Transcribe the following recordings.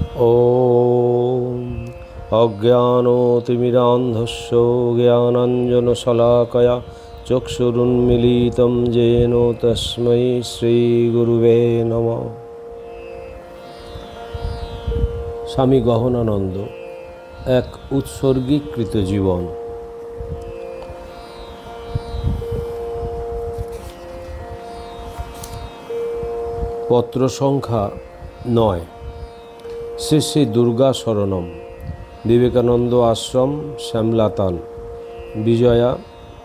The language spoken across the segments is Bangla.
ॐ अज्ञानतिमिरान्धस्य ज्ञानाञ्जनशलाकया चक्षुरुन्मीलितं येन तस्मै श्रीगुरुवे नमः। स्वामी गहनानंद एक उत्सर्गीकृत जीवन। पत्र संख्या 9। श्री श्री दुर्गा शरणम। विवेकानंद आश्रम श्यामलाताल विजया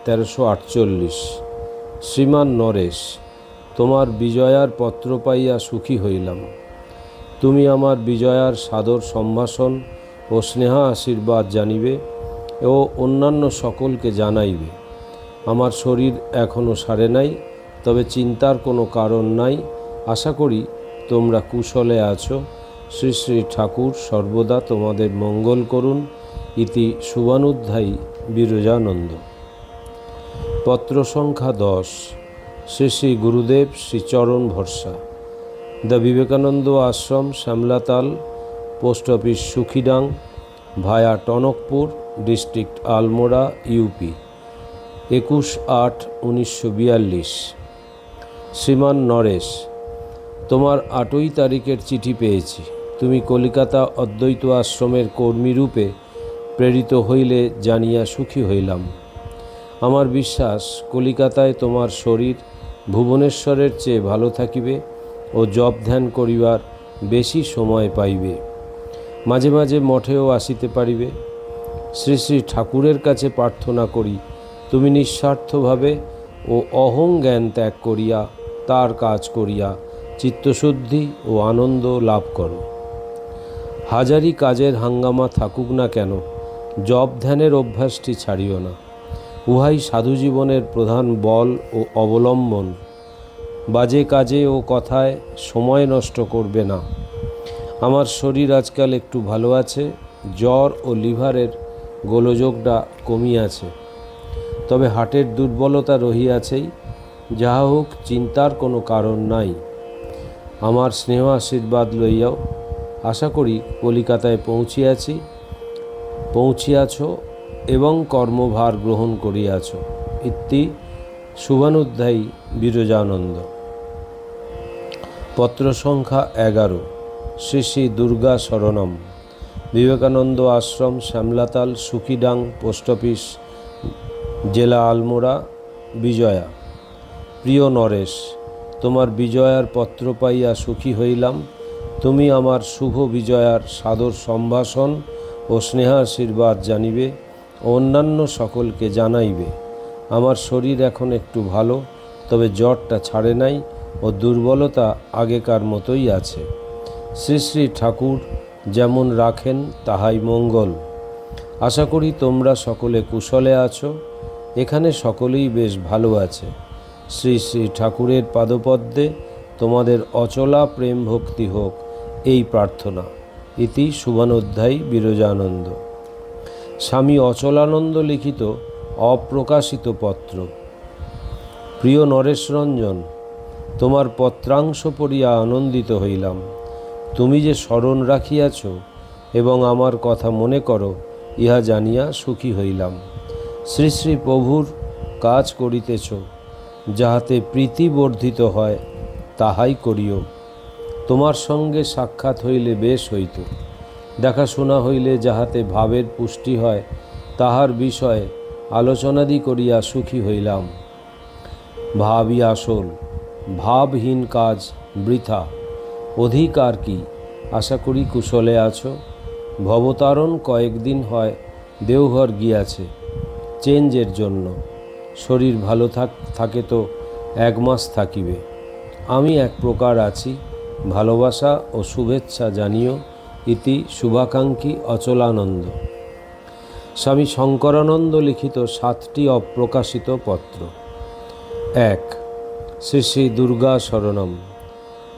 1348। श्रीमान नरेश, तुम्हार विजयार पत्र पाइया सुखी हইলাম। তুমি আমার বিজয়ার সাদর সম্ভাষণ ও স্নেহ আশীর্বাদ জানিবে ও অন্যান্য সকলকে জানাইবে। আমার শরীর এখনও সারে নাই, তবে চিন্তার কোনো কারণ নাই। আশা করি তোমরা কুশলে আছো। শ্রী শ্রী ঠাকুর সর্বদা তোমাদের মঙ্গল করুন। ইতি শুভানুধ্যায়ী বিরজানন্দ। পত্র সংখ্যা 10। শ্রী শ্রী গুরুদেব শ্রীচরণ ভরসা। The Vivekananda Ashram Shyamlatal, post office Sukhidang, via Tanakpur, district Almora, UP. 21/8/1942। Shriman Naresh, তোমার 8ই তারিখের চিঠি পেয়েছি। তুমি কলিকাতা অদ্বৈত আশ্রমের কর্মীরূপে প্রেরিত হইলে জানিয়া সুখী হইলাম। আমার বিশ্বাস কলিকাতায় তোমার শরীর ভুবনেশ্বরের চেয়ে ভালো থাকিবে ও জপ ধ্যান করিবার বেশি সময় পাইবে। মাঝে মাঝে মঠেও আসিতে পারিবে। শ্রী শ্রী ঠাকুরের কাছে প্রার্থনা করি তুমি নিঃস্বার্থভাবে ও অহং জ্ঞান ত্যাগ করিয়া তার কাজ করিয়া চিত্তশুদ্ধি ও আনন্দ লাভ করো। হাজারি কাজের হাঙ্গামা থাকুক না কেন, জপ ধ্যানের অভ্যাসটি ছাড়িও না। উহাই সাধু জীবনের প্রধান বল ও অবলম্বন। বাজে কাজে ও কথায় সময় নষ্ট করবে না। আমার শরীর আজকাল একটু ভালো আছে। জ্বর ও লিভারের গোলযোগটা কমিয়াছে, তবে হার্টের দুর্বলতা রহিয়াছেই। যাহা হোক, চিন্তার কোনো কারণ নাই। আমার স্নেহ আশীর্বাদ লইয়াও। আশা করি কলিকাতায় পৌঁছিয়াছ এবং কর্মভার গ্রহণ করিয়াছ। ইতি শুভানুধ্যায়ী বিরজানন্দ। পত্র সংখ্যা 11। শ্রী শ্রী দুর্গা শরণম। বিবেকানন্দ আশ্রম শ্যামলাতাল, সুখিডাং, পোস্ট অফিস, জেলা আলমোড়া, বিজয়া। প্রিয় নরেশ, তোমার বিজয়ার পত্র পাইয়া সুখী হইলাম। তুমি আমার শুভ বিজয়ার সাদর সম্ভাষণ ও স্নেহাশীর্বাদ জানিবে ও অন্যান্য সকলকে জানাইবে। আমার শরীর এখন একটু ভালো, তবে জ্বরটা ছাড়ে নাই ও দুর্বলতা আগেকার মতোই আছে। শ্রী শ্রী ঠাকুর যেমন রাখেন তাহাই মঙ্গল। আশা করি তোমরা সকলে কুশলে আছো। এখানে সকলেই বেশ ভালো আছে। শ্রী শ্রী ঠাকুরের পাদপদ্মে তোমাদের অচলা প্রেম ভক্তি হোক, এই প্রার্থনা। ইতি শুভানুধ্যায়ী বিরজানন্দ। স্বামী অচলানন্দ লিখিত অপ্রকাশিত পত্র। প্রিয় নরেশ রঞ্জন, তোমার পত্রাংশ পড়িয়া আনন্দিত হইলাম। তুমি যে স্মরণ রাখিয়াছ এবং আমার কথা মনে করো, ইহা জানিয়া সুখী হইলাম। শ্রী শ্রী প্রভুর কাজ করিতেছ, যাহাতে প্রীতি বর্ধিত হয়, তাহাই করিও। তোমার সঙ্গে সাক্ষাৎ হইলে বেশ হইত। দেখাশোনা হইলে যাহাতে ভাবের পুষ্টি হয়, তাহার বিষয়ে আলোচনাদি করিয়া সুখী হইলাম। ভাবই আসল, ভাবহীন কাজ বৃথা। অধিকার কি? আশা করি কুশলে আছো। ভবতারণ কয়েকদিন হয় দেওঘর গিয়াছে চেঞ্জের জন্য। শরীর ভালো থাকে তো 1 মাস থাকিবে। আমি এক প্রকার আছি। ভালোবাসা ও শুভেচ্ছা জানিও। ইতি শুভাকাঙ্ক্ষী অচলানন্দ। স্বামী শঙ্করানন্দ লিখিত 7টি অপ্রকাশিত পত্র। 1। শ্রী শ্রী দুর্গা শরণম।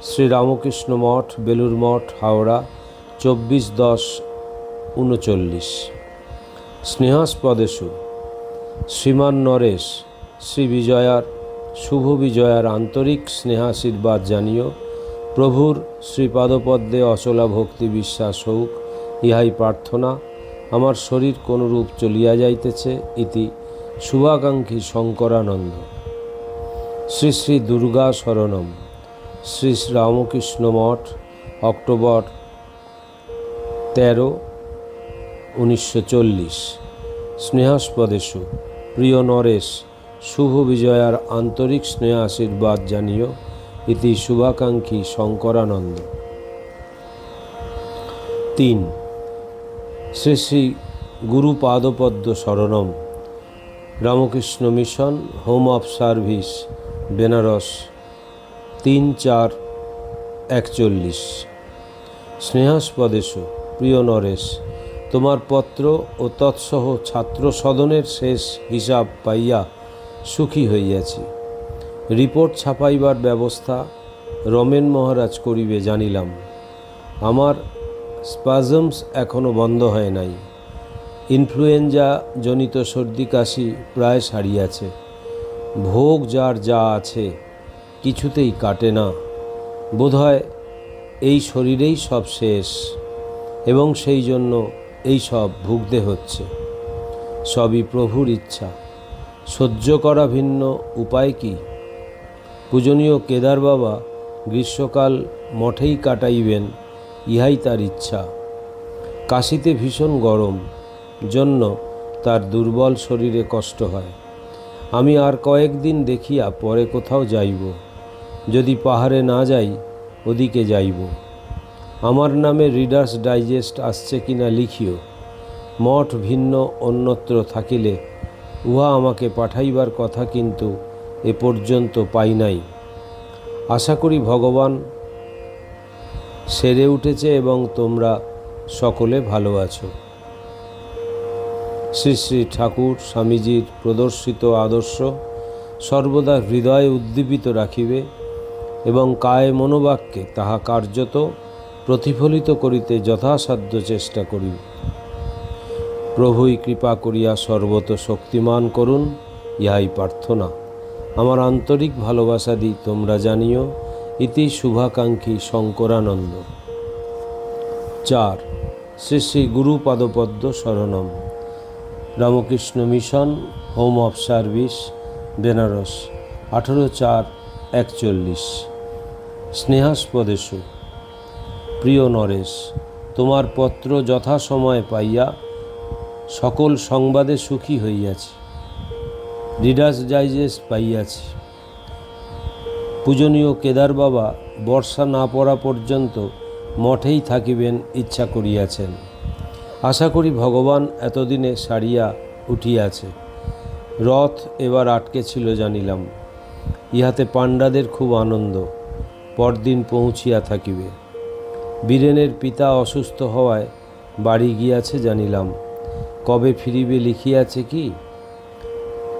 শ্রী রামকৃষ্ণ মঠ, বেলুর মঠ, হাওড়া, 24/10/39। স্নেহাস্পদেশু। শ্রীমান নরেশ, শ্রী বিজয়ার শুভ বিজয়ার আন্তরিক স্নেহাশীর্বাদ জানিও। প্রভুর শ্রীপাদপদ্মে অচলা ভক্তি বিশ্বাস হউক, ইহাই প্রার্থনা। আমার শরীর কোনরূপ চলিয়া যাইতেছে। ইতি শুভাকাঙ্ক্ষী শঙ্করানন্দ। শ্রী শ্রী দুর্গা শরণম। শ্রী শ্রী রামকৃষ্ণ মঠ, অক্টোবর 13, 1940। স্নেহাস্পদেশু। প্রিয় নরেশ, শুভ বিজয়ার আন্তরিক স্নেহ আশীর্বাদ জানিও। ইতি শুভাকাঙ্ক্ষী শঙ্করানন্দ। 3, শ্রী শ্রী গুরু পাদপদ্ম শরণম। Ramakrishna Mission, Home of Service, Benares, 3/4/41। স্নেহাস্পদেশু। প্রিয় নরেশ, তোমার পত্র ও তৎসহ ছাত্র সদনের শেষ হিসাব পাইয়া সুখী হইয়াছি। রিপোর্ট ছাপাইবার ব্যবস্থা রমেন মহারাজ করিবে জানিলাম। আমার স্পাজমস এখনও বন্ধ হয় নাই। ইনফ্লুয়েঞ্জা জনিত সর্দি কাশি প্রায় সারিয়াছে। ভোগ যার যা আছে কিছুতেই কাটে না। বোধহয় এই শরীরেই সব শেষ এবং সেই জন্য এই সব ভুগতে হচ্ছে। সবই প্রভুর ইচ্ছা, সহ্য করা ভিন্ন উপায় কি? পূজনীয় কেদার বাবা গ্রীষ্মকাল মঠেই কাটাইবেন, ইহাই তার ইচ্ছা। কাশিতে ভীষণ গরম জন্য তার দুর্বল শরীরে কষ্ট হয়। আমি আর কয়েকদিন দেখিয়া পরে কোথাও যাইব। যদি পাহাড়ে না যাই, ওদিকে যাইব। আমার নামে রিডার্স ডাইজেস্ট আসছে কিনা লিখিও। মঠ ভিন্ন অন্যত্র থাকিলে উহা আমাকে পাঠাইবার কথা, কিন্তু এ পর্যন্ত পাই নাই। আশা করি ভগবান সেরে উঠেছে এবং তোমরা সকলে ভালো আছো। শ্রী শ্রী ঠাকুর স্বামীজির প্রদর্শিত আদর্শ সর্বদা হৃদয়ে উদ্দীপিত রাখিবে এবং কায়ে মনোবাক্যে তাহা কার্যত প্রতিফলিত করিতে যথাসাধ্য চেষ্টা করিবে। প্রভুই কৃপা করিয়া সর্বত শক্তিমান করুন, ইহাই প্রার্থনা। আমার আন্তরিক ভালোবাসা দিই তোমরা জানিও। ইতি শুভাকাঙ্ক্ষী শঙ্করানন্দ। 4, শ্রী শ্রী গুরু পাদপদ্ম শরণম। Ramakrishna Mission, Home of Service, Benares, 18/4/41। স্নেহাস্পদেশু। প্রিয় নরেশ, তোমার পত্র যথাসময়ে পাইয়া সকল সংবাদে সুখী হইয়াছি। রিডার্স ডাইজেস্ট পাইয়াছি। পূজনীয় কেদার বাবা বর্ষা না পড়া পর্যন্ত মঠেই থাকিবেন ইচ্ছা করিয়াছেন। আশা করি ভগবান এতদিনে সারিয়া উঠিয়াছে। রথ এবার আটকে ছিল জানিলাম। ইহাতে পাণ্ডাদের খুব আনন্দ। পরদিন পৌঁছিয়া থাকিবে। বীরেনের পিতা অসুস্থ হওয়ায় বাড়ি গিয়াছে জানিলাম। কবে ফিরিবে লিখিয়াছে কি?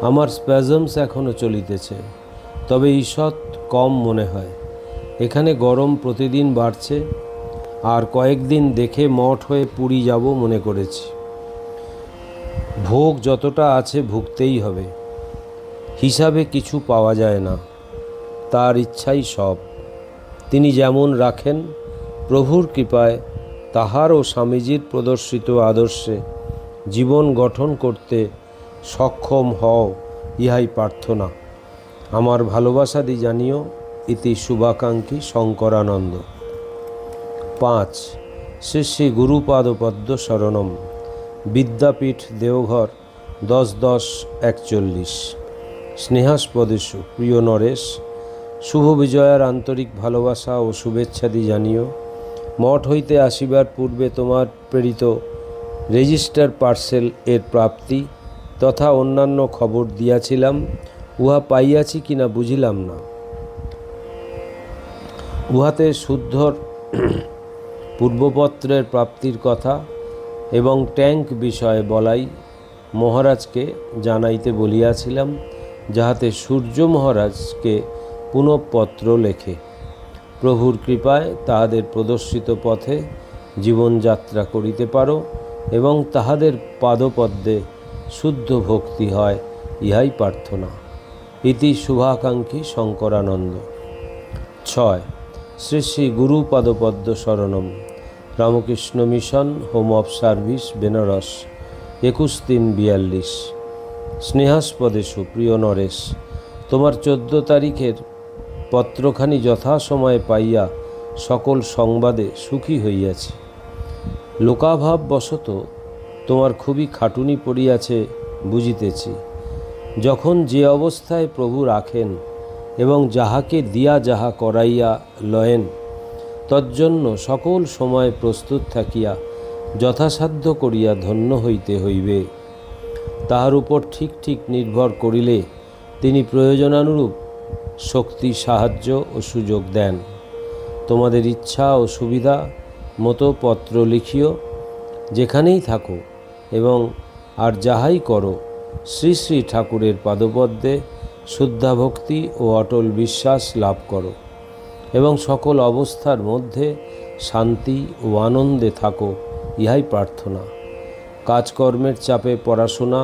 আমার স্প্যাজমস এখনও চলিতেছে, তবে ঈষৎ কম মনে হয়। এখানে গরম প্রতিদিন বাড়ছে। আর কয়েকদিন দেখে মঠ হয়ে পুরী যাব মনে করেছি। ভোগ যতটা আছে ভুগতেই হবে। হিসাবে কিছু পাওয়া যায় না। তার ইচ্ছাই সব। তিনি যেমন রাখেন, প্রভুর কৃপায় তাহার ও স্বামীজির প্রদর্শিত আদর্শে জীবন গঠন করতে সক্ষম হও, ইহাই প্রার্থনা। আমার ভালোবাসা দি জানিও। ইতি শুভাকাঙ্ক্ষী শঙ্করানন্দ। 5, শ্রী শ্রী গুরুপাদপদ্ম শরণম। বিদ্যাপীঠ, দেওঘর, 10/10/41। স্নেহাস্পদেশু। প্রিয় নরেশ, শুভ বিজয়ার আন্তরিক ভালোবাসা ও শুভেচ্ছাদি জানিও। মঠ হইতে আসিবার পূর্বে তোমার প্রেরিত রেজিস্টার পার্সেল এর প্রাপ্তি তথা অন্যান্য খবর দিয়াছিলাম। উহা পাইয়াছি কিনা বুঝিলাম না। উহাতে শুদ্ধর পূর্বপত্রের প্রাপ্তির কথা এবং ট্যাঙ্ক বিষয়ে বলাই মহারাজকে জানাইতে বলিয়াছিলাম, যাহাতে সূর্য মহারাজকে পুনঃপত্র লেখে। প্রভুর কৃপায় তাহাদের প্রদর্শিত পথে জীবনযাত্রা করিতে পারো এবং তাহাদের পাদপদ্মে শুদ্ধ ভক্তি হয়, ইহাই প্রার্থনা। ইতি শুভাকাঙ্ক্ষী শঙ্করানন্দ। 6, শ্রী শ্রী গুরু পাদপদ্ম শরণম। Ramakrishna Mission, Home of Service, Benares, 21/3/42। স্নেহাস্পদে সুপ্রিয় নরেশ, তোমার 14 তারিখের পত্রখানি যথাসময়ে পাইয়া সকল সংবাদে সুখী হইয়াছি। লোকাভাববশত তোমার খুবই খাটুনি পড়িয়াছে বুঝিতেছি। যখন যে অবস্থায় প্রভু রাখেন এবং যাহাকে দিয়া যাহা করাইয়া লয়েন, তজ্জন্য সকল সময় প্রস্তুত থাকিয়া যথাসাধ্য করিয়া ধন্য হইতে হইবে। তাহার উপর ঠিক ঠিক নির্ভর করিলে তিনি প্রয়োজনানুরূপ শক্তি, সাহায্য ও সুযোগ দেন। তোমাদের ইচ্ছা ও সুবিধা মতো পত্র লিখিও, যেখানেই থাকো এবং আর যাহাই করো, শ্রী শ্রী ঠাকুরের পাদপদ্মে শুদ্ধা ভক্তি ও অটল বিশ্বাস লাভ করো এবং সকল অবস্থার মধ্যে শান্তি ও আনন্দে থাকো, ইহাই প্রার্থনা। কাজকর্মের চাপে পড়াশোনা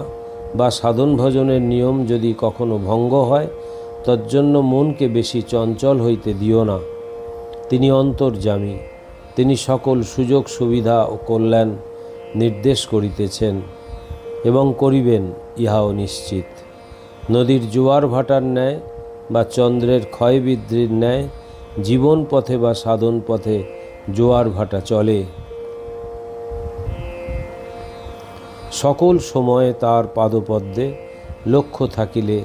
বা সাধন ভজনের নিয়ম যদি কখনো ভঙ্গ হয়, তজ্জন্য মনকে বেশি চঞ্চল হইতে দিও না। তিনি অন্তর্যামী, তিনি সকল সুযোগ সুবিধা ও কল্যাণ নির্দেশ করিতেছেন এবং করিবেন, ইহাও নিশ্চিত। নদীর জোয়ার ভাটার ন্যায় বা চন্দ্রের ক্ষয় বৃদ্ধির ন্যায় জীবন পথে বা সাধন পথে জোয়ার ভাটা চলে। সকল সময়ে তার পাদপদ্মে লক্ষ্য থাকিলে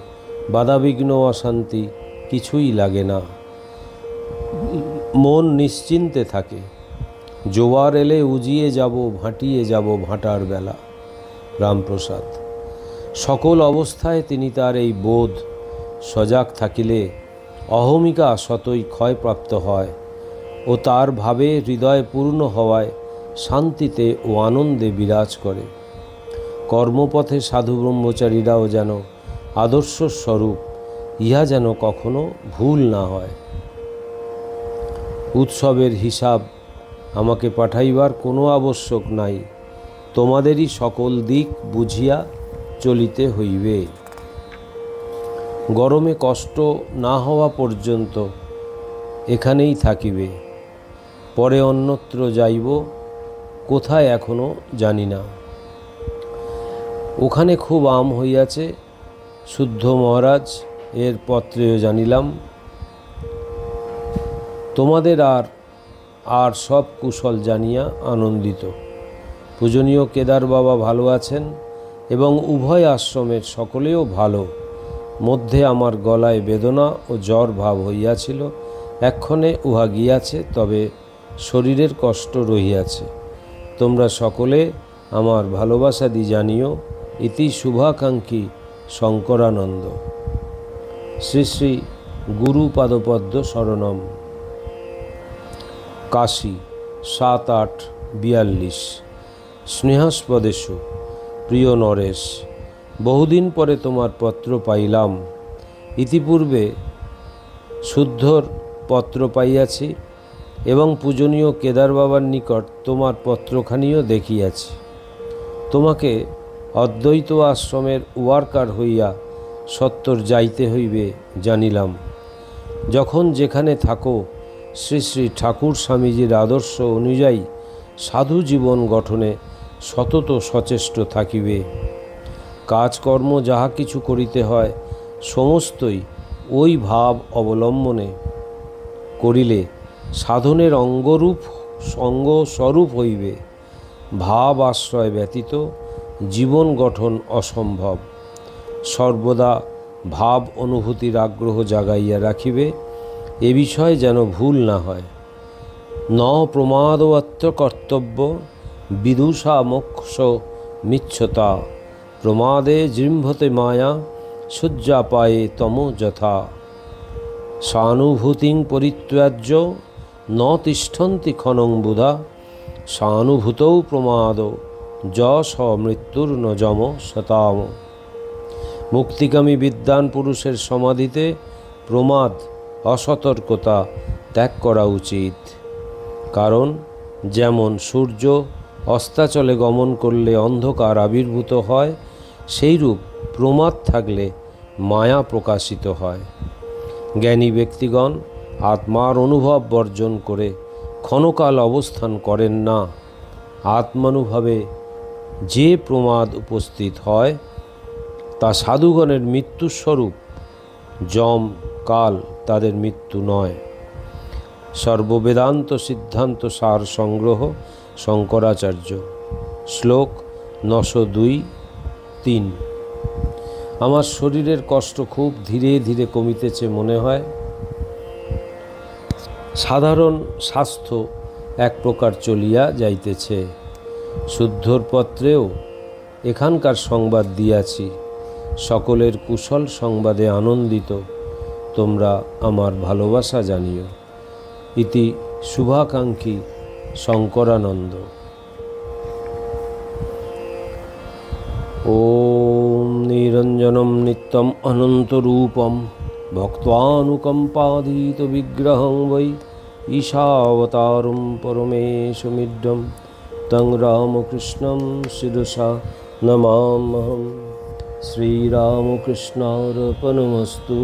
বাধাবিঘ্ন অশান্তি কিছুই লাগে না। মন নিশ্চিন্তে থাকে। জোয়ার এলে উজিয়ে যাব, ভাটিয়ে যাব ভাটার বেলা। রামপ্রসাদ। সকল অবস্থায় তিনি তার এই বোধ সজাগ থাকিলে অহমিকা শতই ক্ষয়প্রাপ্ত হয় ও তার ভাবে হৃদয় পূর্ণ হওয়ায় শান্তিতে ও আনন্দে বিরাজ করে। কর্মপথে সাধু ব্রহ্মচারীরাও যেন আদর্শ স্বরূপ, ইহা যেন কখনো ভুল না হয়। উৎসবের হিসাব আমাকে পাঠাইবার কোনো আবশ্যক নাই, তোমাদেরই সকল দিক বুঝিয়া চলিতে হইবে। গরমে কষ্ট না হওয়া পর্যন্ত এখানেই থাকিবে, পরে অন্যত্র যাইব, কোথায় এখনো জানি না। ওখানে খুব আম হইয়াছে, শুদ্ধ মহারাজ এর পত্রেও জানিলাম। তোমাদের আর সব কুশল জানিয়া আনন্দিত। পূজনীয় কেদার বাবা ভালো আছেন এবং উভয় আশ্রমের সকলেও ভালো। মধ্যে আমার গলায় বেদনা ও জ্বর ভাব হইয়াছিল, এক্ষণে উহা গিয়াছে, তবে শরীরের কষ্ট রহিয়াছে। তোমরা সকলে আমার ভালোবাসা দি জানিও। ইতি শুভাকাঙ্ক্ষী শঙ্করানন্দ। শ্রী শ্রী গুরু পাদপদ্ম শরণম। কাশী, 7/8/42। স্নেহাস্পদেশু। প্রিয় নরেশ, বহুদিন পরে তোমার পত্র পাইলাম। ইতিপূর্বে শুদ্ধর পত্র পাইয়াছি এবং পূজনীয় কেদার বাবার নিকট তোমার পত্রখানিও দেখিয়াছি। তোমাকে অদ্বৈত আশ্রমের ওয়ার্কার হইয়া সত্তর যাইতে হইবে জানিলাম। যখন যেখানে থাকো, শ্রী শ্রী ঠাকুর স্বামীজির আদর্শ অনুযায়ী সাধু জীবন গঠনে সতত সচেষ্ট থাকিবে। কাজকর্ম যাহা কিছু করিতে হয়, সমস্তই ওই ভাব অবলম্বনে করিলে সাধনের অঙ্গস্বরূপ হইবে। ভাব আশ্রয় ব্যতীত জীবন গঠন অসম্ভব। সর্বদা ভাব অনুভূতির আগ্রহ জাগাইয়া রাখিবে, এ বিষয়ে যেন ভুল না হয়। ন প্রমাদবত্র কর্তব্য বিদুষা মোক্ষ মিচ্ছতা, প্রমাদে জৃম্ভতে মায়া সূর্যাপায়ে তম যথা। সানুভূতিং পরিত্যাজ্য ন তিষ্ঠন্তি ক্ষণং বুধা, সানুভূতৌ প্রমাদ যশ মৃত্যুর ন যম শতাম। মুক্তিকামী বিদ্বান পুরুষের সমাধিতে প্রমাদ, অসতর্কতা ত্যাগ করা উচিত। কারণ যেমন সূর্য অস্তাচলে গমন করলে অন্ধকার আবির্ভূত হয়, সেইরূপ প্রমাদ থাকলে মায়া প্রকাশিত হয়। জ্ঞানী ব্যক্তিগণ আত্মার অনুভব বর্জন করে ক্ষণকাল অবস্থান করেন না, আত্মানুভবে যে প্রমাদ উপস্থিত হয় তা সাধুগণের মৃত্যুস্বরূপ। যম কাল তাদের মৃত্যু নয়। সর্ববেদান্ত সিদ্ধান্ত সার সংগ্রহ, শঙ্করাচার্য। শ্লোক 902-3। আমার শরীরের কষ্ট খুব ধীরে ধীরে কমিতেছে মনে হয়। সাধারণ স্বাস্থ্য এক প্রকার চলিয়া যাইতেছে। শুদ্ধর পত্রেও এখানকার সংবাদ দিয়াছি। সকলের কুশল সংবাদে আনন্দিত। তোমরা আমার ভালোবাসা জানিও। ইতি শুভাকাঙ্ক্ষী শঙ্করানন্দ। ওম নিরঞ্জনম নিত্যম অনন্তরূপম ভক্তানুকম্পাদিত বিগ্রহং বৈ ঈশাবতারম পরমেশমিড্ডম তং রামকৃষ্ণং শিরসা নমাম্যহম। শ্রীরামকৃষ্ণার্পণমস্তু।